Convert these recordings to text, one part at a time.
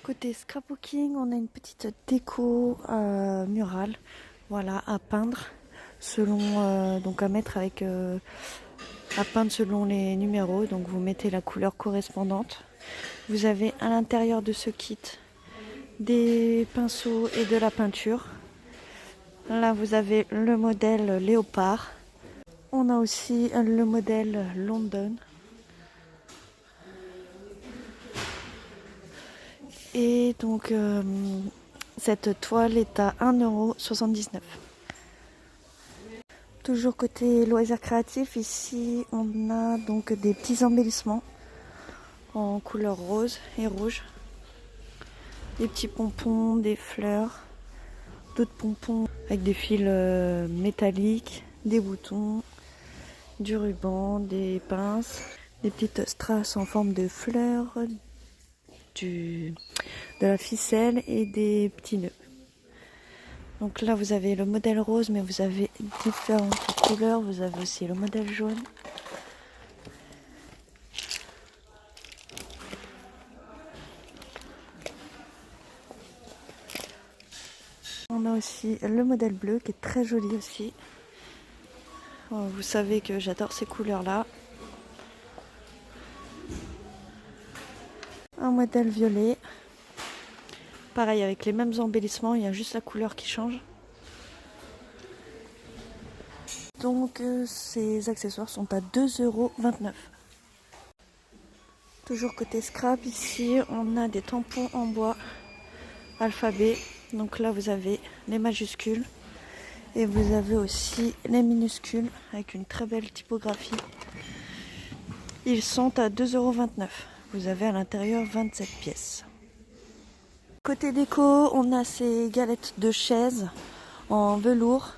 Côté scrapbooking, on a une petite déco murale, voilà, à peindre selon donc à mettre avec à peindre selon les numéros. Donc vous mettez la couleur correspondante. Vous avez à l'intérieur de ce kit des pinceaux et de la peinture. Là vous avez le modèle léopard. On a aussi le modèle London. Et donc cette toile est à 1,79 €. Toujours côté loisirs créatifs, ici on a donc des petits embellissements en couleur rose et rouge. Des petits pompons, des fleurs, d'autres pompons avec des fils métalliques, des boutons, du ruban, des pinces, des petites strass en forme de fleurs, de la ficelle et des petits nœuds. Donc là vous avez le modèle rose, mais vous avez différentes couleurs. Vous avez aussi le modèle jaune. On a aussi le modèle bleu qui est très joli aussi. Vous savez que j'adore ces couleurs là. Un modèle violet. Pareil avec les mêmes embellissements, il y a juste la couleur qui change. Donc ces accessoires sont à 2,29 €. Toujours côté scrap, ici on a des tampons en bois alphabet. Donc là vous avez les majuscules et vous avez aussi les minuscules avec une très belle typographie. Ils sont à 2,29 €. Vous avez à l'intérieur 27 pièces. Côté déco, on a ces galettes de chaises en velours.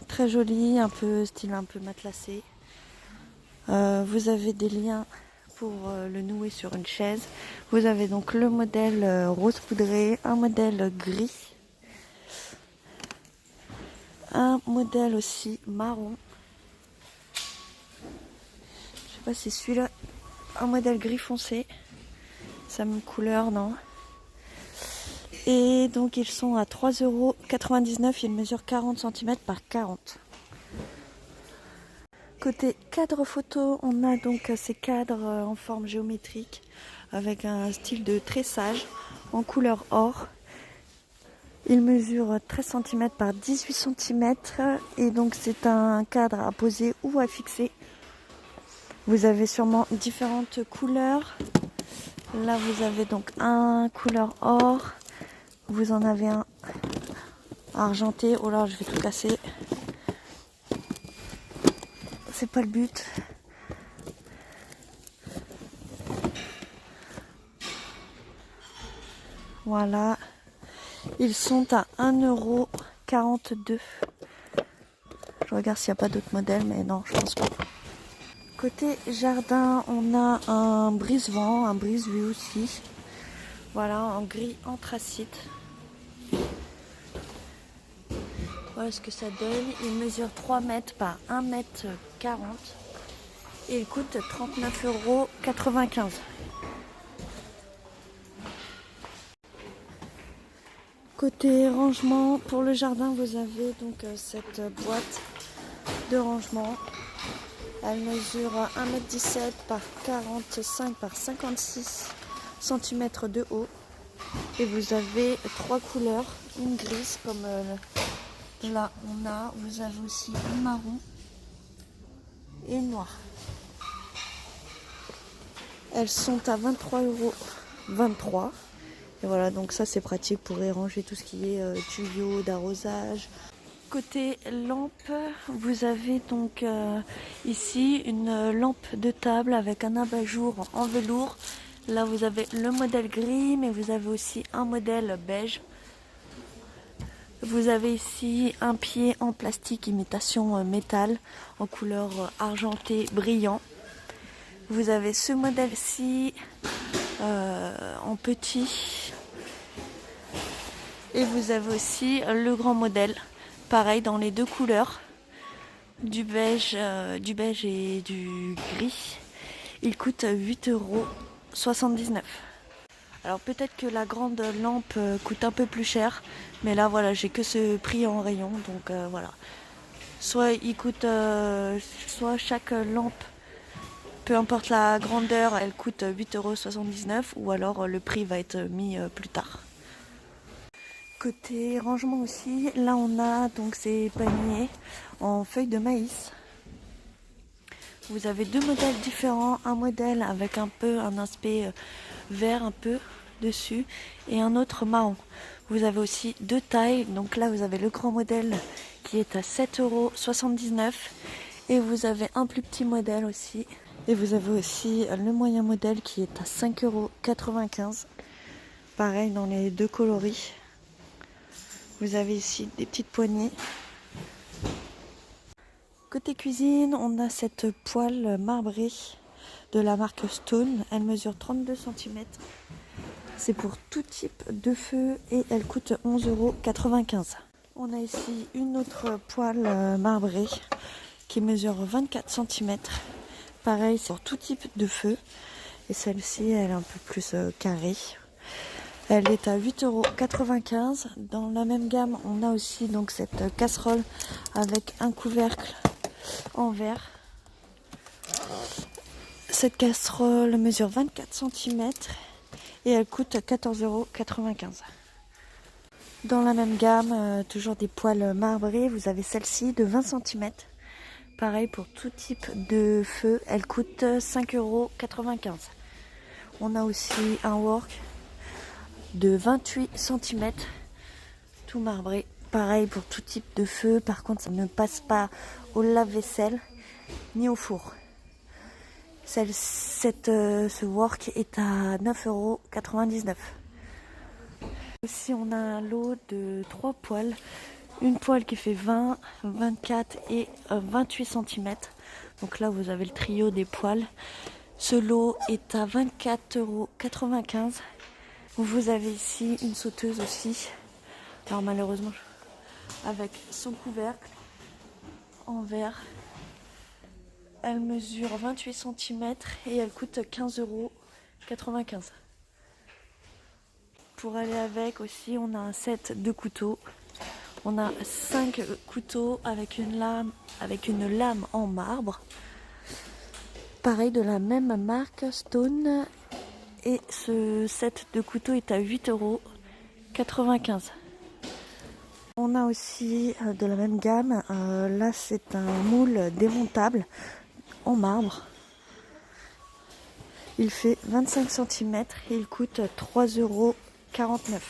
Très jolies, un peu style un peu matelassé. Vous avez des liens pour le nouer sur une chaise. Vous avez donc le modèle rose poudré, un modèle gris, un modèle aussi marron. Je sais pas si celui-là, un modèle gris foncé, sa même couleur, non. Et donc ils sont à 3,99 €. Ils mesurent 40 cm par 40. Côté cadre photo, on a donc ces cadres en forme géométrique avec un style de tressage en couleur or. Il mesure 13 cm par 18 cm et donc c'est un cadre à poser ou à fixer. Vous avez sûrement différentes couleurs. Là vous avez donc un couleur or. Vous en avez un argenté. Oh là, je vais tout casser. C'est pas le but. Voilà. Ils sont à 1,42 €. Je regarde s'il n'y a pas d'autres modèles, mais non, je pense pas. Côté jardin, on a un brise-vent, un brise-vue aussi. Voilà, en gris anthracite. Voilà ce que ça donne. Il mesure 3 mètres par 1,40 m et il coûte 39,95 €. Côté rangement, pour le jardin, vous avez donc cette boîte de rangement. Elle mesure 1,17 m par 45 par 56 cm de haut. Et vous avez 3 couleurs, une grise comme là on a, vous avez aussi une marron et une noire. Elles sont à 23,23 €. Et voilà, donc ça c'est pratique pour y ranger tout ce qui est tuyaux d'arrosage. Côté lampe, vous avez donc ici une lampe de table avec un abat-jour en velours. Là vous avez le modèle gris, mais vous avez aussi un modèle beige. Vous avez ici un pied en plastique imitation métal en couleur argenté brillant. Vous avez ce modèle-ci en petit. Et vous avez aussi le grand modèle, pareil dans les deux couleurs, du beige et du gris. Il coûte 8,79 €. Alors peut-être que la grande lampe coûte un peu plus cher, mais là voilà, j'ai que ce prix en rayon, donc voilà. Soit il coûte, soit chaque lampe, peu importe la grandeur, elle coûte 8,79 € ou alors le prix va être mis plus tard. Côté rangement aussi, là on a donc ces paniers en feuilles de maïs. Vous avez deux modèles différents, un modèle avec un peu un aspect vert un peu dessus et un autre marron. Vous avez aussi deux tailles, donc là vous avez le grand modèle qui est à 7,79 € et vous avez un plus petit modèle aussi. Et vous avez aussi le moyen modèle qui est à 5,95 €. Pareil dans les deux coloris. Vous avez ici des petites poignées. Côté cuisine, on a cette poêle marbrée de la marque Stone. Elle mesure 32 cm. C'est pour tout type de feu et elle coûte 11,95 €. On a ici une autre poêle marbrée qui mesure 24 cm. Pareil, c'est pour tout type de feu. Et celle-ci, elle est un peu plus carrée. Elle est à 8,95 €. Dans la même gamme, on a aussi donc cette casserole avec un couvercle en verre. Cette casserole mesure 24 cm et elle coûte 14,95 €. Dans la même gamme, toujours des poêles marbrées, vous avez celle-ci de 20 cm. Pareil pour tout type de feu, elle coûte 5,95 €. On a aussi un wok de 28 cm, tout marbré. Pareil pour tout type de feu, par contre ça ne passe pas au lave-vaisselle ni au four. Ce wok est à 9,99 €. Aussi on a un lot de 3 poêles. Une poêle qui fait 20, 24 et 28 cm. Donc là vous avez le trio des poêles. Ce lot est à 24,95 €. Vous avez ici une sauteuse aussi. Alors malheureusement avec son couvercle en verre. Elle mesure 28 cm et elle coûte 15,95 €. Pour aller avec aussi, on a un set de couteaux. On a 5 couteaux avec une lame en marbre. Pareil de la même marque Stone. Et ce set de couteaux est à 8,95 €. On a aussi de la même gamme, là c'est un moule démontable en marbre. Il fait 25 cm et il coûte 3,49 €.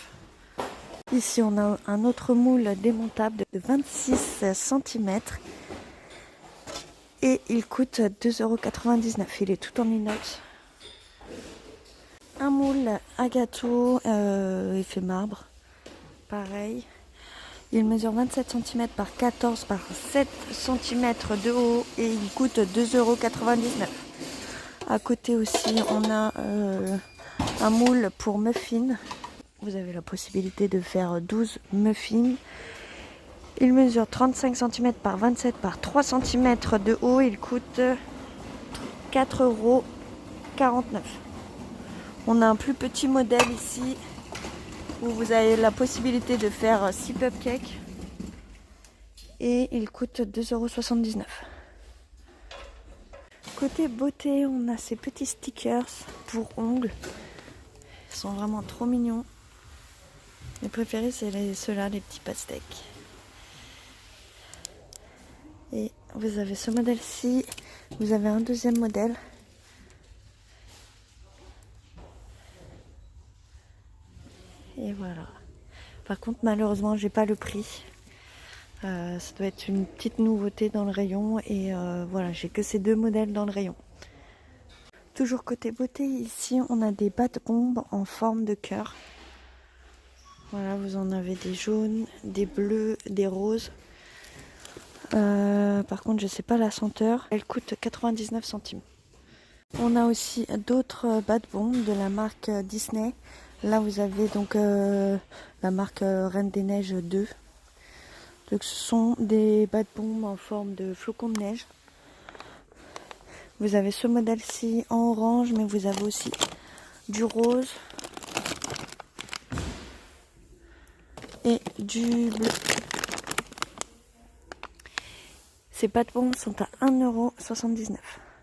Ici on a un autre moule démontable de 26 cm et il coûte 2,99 €. Il est tout en inox. Un moule à gâteau effet marbre, pareil. Il mesure 27 cm par 14 par 7 cm de haut et il coûte 2,99 €. À côté aussi, on a un moule pour muffins. Vous avez la possibilité de faire 12 muffins. Il mesure 35 cm par 27 par 3 cm de haut. Il coûte 4,49 €. On a un plus petit modèle ici où vous avez la possibilité de faire 6 cupcakes et il coûte 2,79 €. Côté beauté, on a ces petits stickers pour ongles. Ils sont vraiment trop mignons. Mes préférés, c'est ceux-là, les petits pastèques. Et vous avez ce modèle-ci. Vous avez un deuxième modèle. Et voilà. Par contre, malheureusement, j'ai pas le prix. Ça doit être une petite nouveauté dans le rayon. Et voilà, j'ai que ces deux modèles dans le rayon. Toujours côté beauté, ici, on a des battes-bombes en forme de cœur. Voilà, vous en avez des jaunes, des bleus, des roses. Par contre, je sais pas la senteur. Elle coûte 99 centimes. On a aussi d'autres battes-bombes de la marque Disney. Là, vous avez donc la marque Reine des Neiges 2. Donc, ce sont des battes-bombes en forme de flocons de neige. Vous avez ce modèle-ci en orange, mais vous avez aussi du rose, et du bleu. Ces pâtes bonbons sont à 1,79 €.